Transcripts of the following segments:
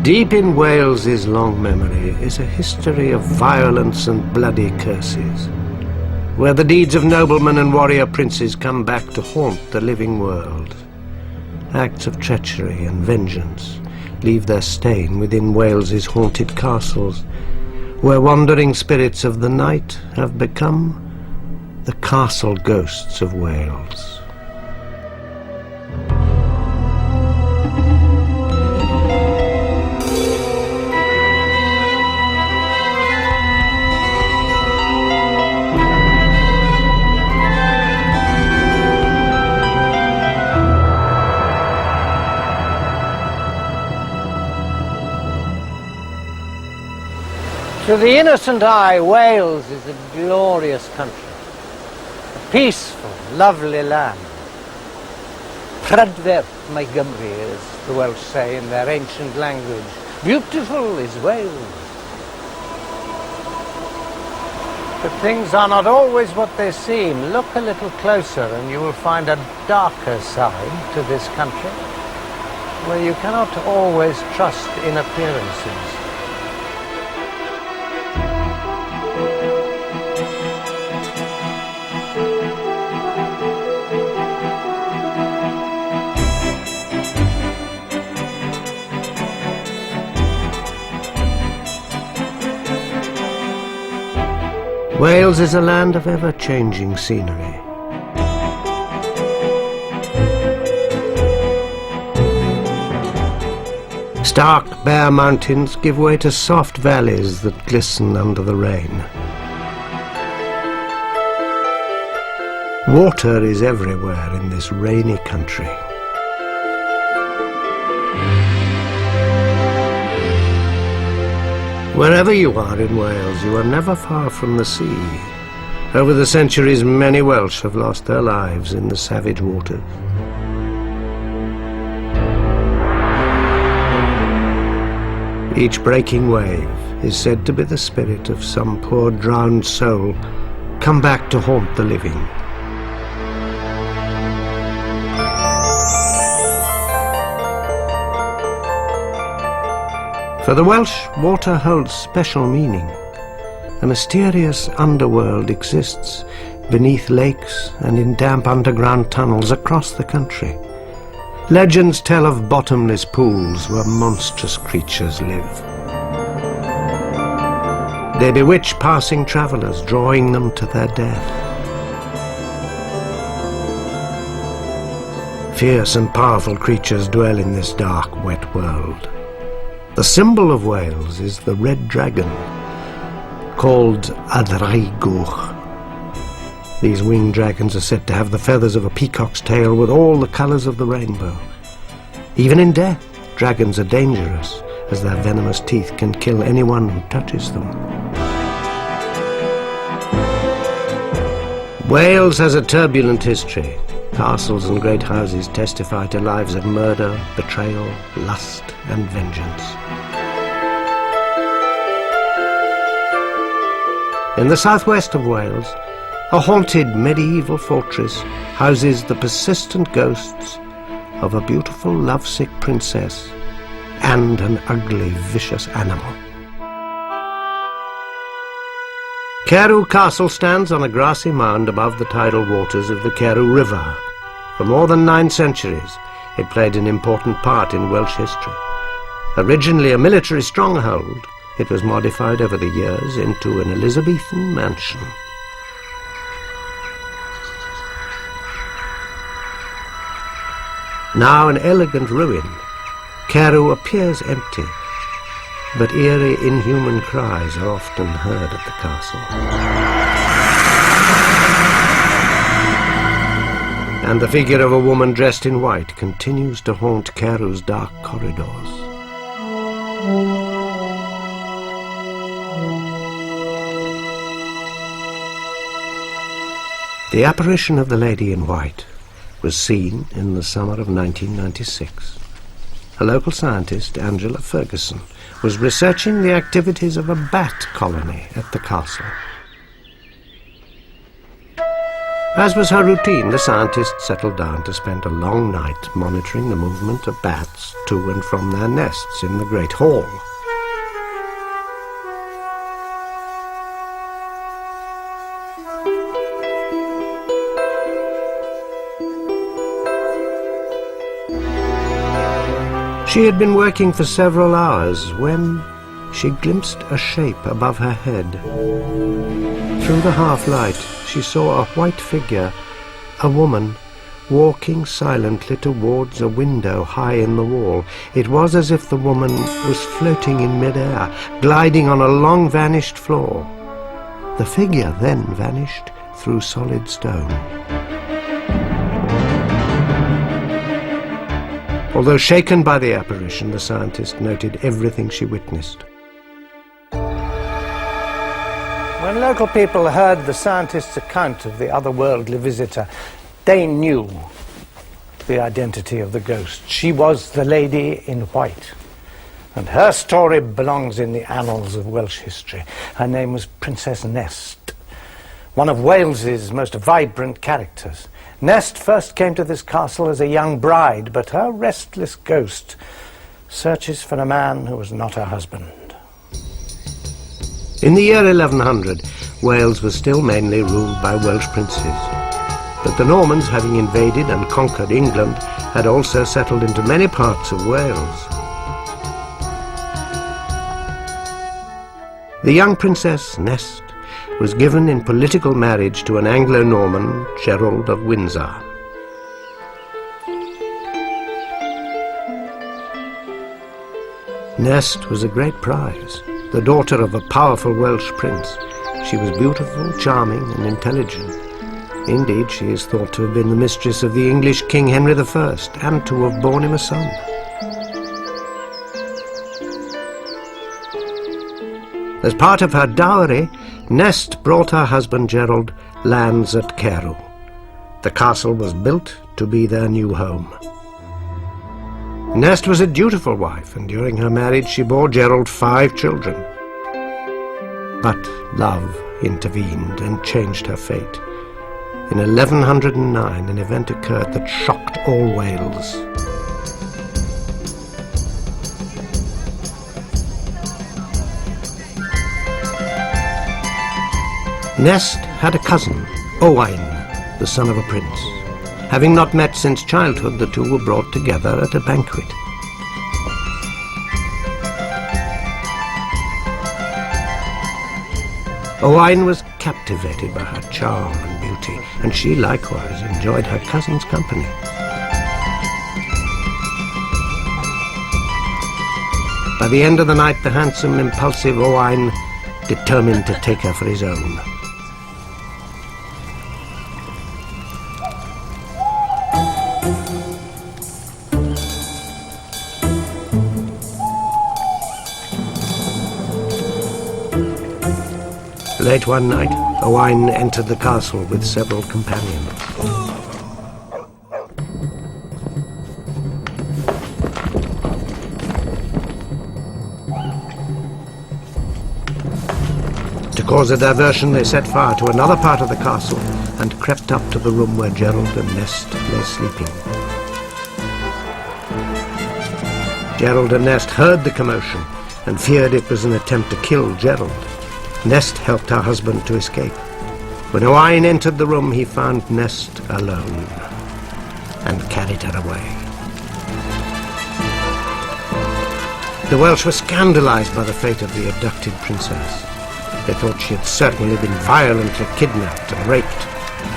Deep in Wales's long memory is a history of violence and bloody curses, where the deeds of noblemen and warrior princes come back to haunt the living world. Acts of treachery and vengeance leave their stain within Wales's haunted castles, where wandering spirits of the night have become the castle ghosts of Wales. To the innocent eye, Wales is a glorious country, a peaceful, lovely land. Prydferth mae Gymru, as the Welsh say in their ancient language. Beautiful is Wales. But things are not always what they seem. Look a little closer and you will find a darker side to this country, where you cannot always trust in appearances. Wales is a land of ever-changing scenery. Stark, bare mountains give way to soft valleys that glisten under the rain. Water is everywhere in this rainy country. Wherever you are in Wales, you are never far from the sea. Over the centuries, many Welsh have lost their lives in the savage waters. Each breaking wave is said to be the spirit of some poor drowned soul come back to haunt the living. For the Welsh, water holds special meaning. A mysterious underworld exists beneath lakes and in damp underground tunnels across the country. Legends tell of bottomless pools where monstrous creatures live. They bewitch passing travellers, drawing them to their death. Fierce and powerful creatures dwell in this dark, wet world. The symbol of Wales is the red dragon, called a Draigwch. These winged dragons are said to have the feathers of a peacock's tail with all the colours of the rainbow. Even in death, dragons are dangerous, as their venomous teeth can kill anyone who touches them. Wales has a turbulent history. Castles and great houses testify to lives of murder, betrayal, lust and vengeance. In the southwest of Wales, a haunted medieval fortress houses the persistent ghosts of a beautiful lovesick princess and an ugly, vicious animal. Carew Castle stands on a grassy mound above the tidal waters of the Carew River. For more than 9 centuries, it played an important part in Welsh history. Originally a military stronghold, it was modified over the years into an Elizabethan mansion. Now an elegant ruin, Carew appears empty, but eerie, inhuman cries are often heard at the castle. And the figure of a woman dressed in white continues to haunt Carew's dark corridors. The apparition of the lady in white was seen in the summer of 1996. A local scientist, Angela Ferguson, was researching the activities of a bat colony at the castle. As was her routine, the scientist settled down to spend a long night monitoring the movement of bats to and from their nests in the Great Hall. She had been working for several hours when she glimpsed a shape above her head. Through the half-light, she saw a white figure, a woman, walking silently towards a window high in the wall. It was as if the woman was floating in mid-air, gliding on a long-vanished floor. The figure then vanished through solid stone. Although shaken by the apparition, the scientist noted everything she witnessed. When local people heard the scientist's account of the otherworldly visitor, they knew the identity of the ghost. She was the lady in white, and her story belongs in the annals of Welsh history. Her name was Princess Nest, one of Wales's most vibrant characters. Nest first came to this castle as a young bride, but her restless ghost searches for a man who was not her husband. In the year 1100, Wales was still mainly ruled by Welsh princes. But the Normans, having invaded and conquered England, had also settled into many parts of Wales. The young princess, Nest, was given in political marriage to an Anglo-Norman, Gerald of Windsor. Nest was a great prize, the daughter of a powerful Welsh prince. She was beautiful, charming, and intelligent. Indeed, she is thought to have been the mistress of the English King Henry I, and to have borne him a son. As part of her dowry, Nest brought her husband Gerald lands at Carew. The castle was built to be their new home. Nest was a dutiful wife, and during her marriage she bore Gerald 5 children. But love intervened and changed her fate. In 1109, an event occurred that shocked all Wales. Nest had a cousin, Owain, the son of a prince. Having not met since childhood, the two were brought together at a banquet. Owain was captivated by her charm and beauty, and she likewise enjoyed her cousin's company. By the end of the night, the handsome, impulsive Owain determined to take her for his own. Late one night, Owain entered the castle with several companions. To cause a diversion, they set fire to another part of the castle and crept up to the room where Gerald and Nest lay sleeping. Gerald and Nest heard the commotion and feared it was an attempt to kill Gerald. Nest helped her husband to escape. When Owain entered the room, he found Nest alone and carried her away. The Welsh were scandalized by the fate of the abducted princess. They thought she had certainly been violently kidnapped and raped.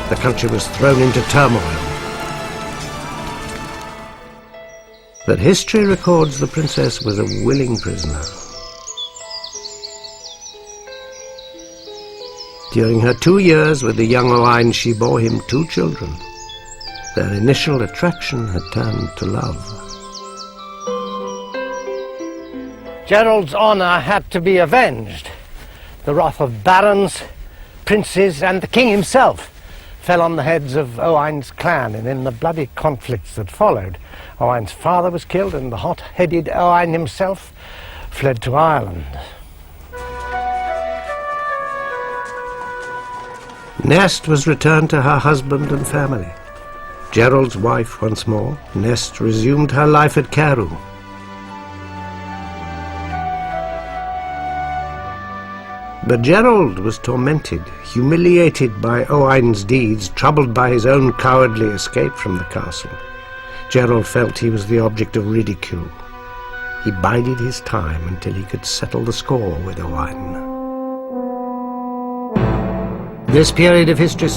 The country was thrown into turmoil. But history records the princess was a willing prisoner. During her 2 years with the young Owain, she bore him 2 children. Their initial attraction had turned to love. Gerald's honour had to be avenged. The wrath of barons, princes, and the king himself fell on the heads of Owain's clan, and in the bloody conflicts that followed, Owain's father was killed, and the hot-headed Owain himself fled to Ireland. Nest was returned to her husband and family. Gerald's wife once more, Nest resumed her life at Carew. But Gerald was tormented, humiliated by Owain's deeds, troubled by his own cowardly escape from the castle. Gerald felt he was the object of ridicule. He bided his time until he could settle the score with Owain. This period of history